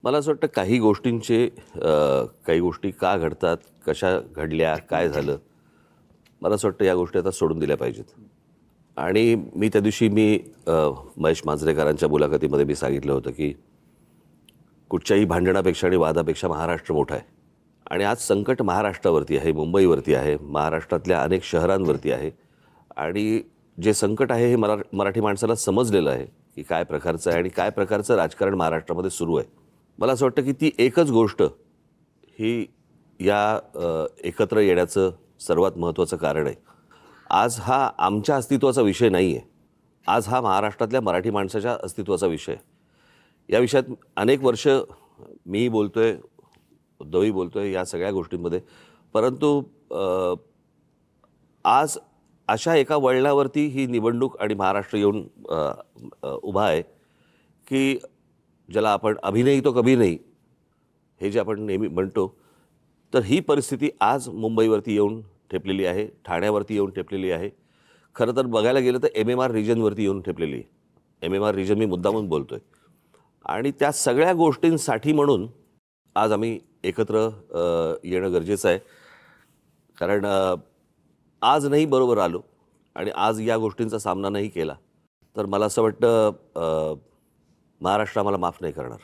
मला असं वाटतं काही गोष्टी का घडतात, कशा घडल्या, काय झालं? मला असं वाटतं या गोष्टी आता सोडून दिल्या पाहिजेत. आणि मी त्या दिवशी महेश मांजरेकरांच्या मुलाखतीमध्ये मी सांगितलं होतं, की कुठच्याही भांडणापेक्षा आणि वादापेक्षा महाराष्ट्र मोठा आहे. आणि आज संकट महाराष्ट्रावरती आहे, मुंबईवरती आहे, महाराष्ट्रातल्या अनेक शहरांवरती आहे. आणि जे संकट आहे हे मराठी माणसाला समजलेलं आहे, की काय प्रकारचं आहे आणि काय प्रकारचं राजकारण महाराष्ट्रामध्ये सुरू आहे. मला असं वाटतं की ती एकच गोष्ट ही एकत्र येण्याचं सर्वात महत्त्वाचं कारण आहे. आज हा आमच्या अस्तित्वाचा विषय नाही आहे. आज हा महाराष्ट्रातल्या मराठी माणसाच्या अस्तित्वाचा विषय आहे. या विषयात अनेक वर्ष मी बोलतोय, उद्धवही बोलतोय या सगळ्या गोष्टींमध्ये. परंतु आज अशा एका वळणावरती ही निवडणूक आणि महाराष्ट्र येऊन उभा आहे, की ज्याला आपण अभी नहीं तो कभी नहीं हे जे आपण नेहमी म्हणतो, तर ही परिस्थिती आज मुंबईवरती येऊन ठेपलेली आहे, ठाण्यावरती येऊन ठेपलेली आहे. खरं तर बघायला गेलं तर एम-एम-आर रिजनवरती येऊन ठेपलेली आहे. एम-एम-आर रिजन मी मुद्दामून बोलतोय. आणि त्या सगळ्या गोष्टींसाठी म्हणून आज आम्ही एकत्र येणं गरजेचं आहे. कारण आज नाही बरोबर आलो आणि आज या गोष्टींचा सामना नाही केला, तर मला असं वाटतं महाराष्ट्र आम्हाला माफ नाही करणार.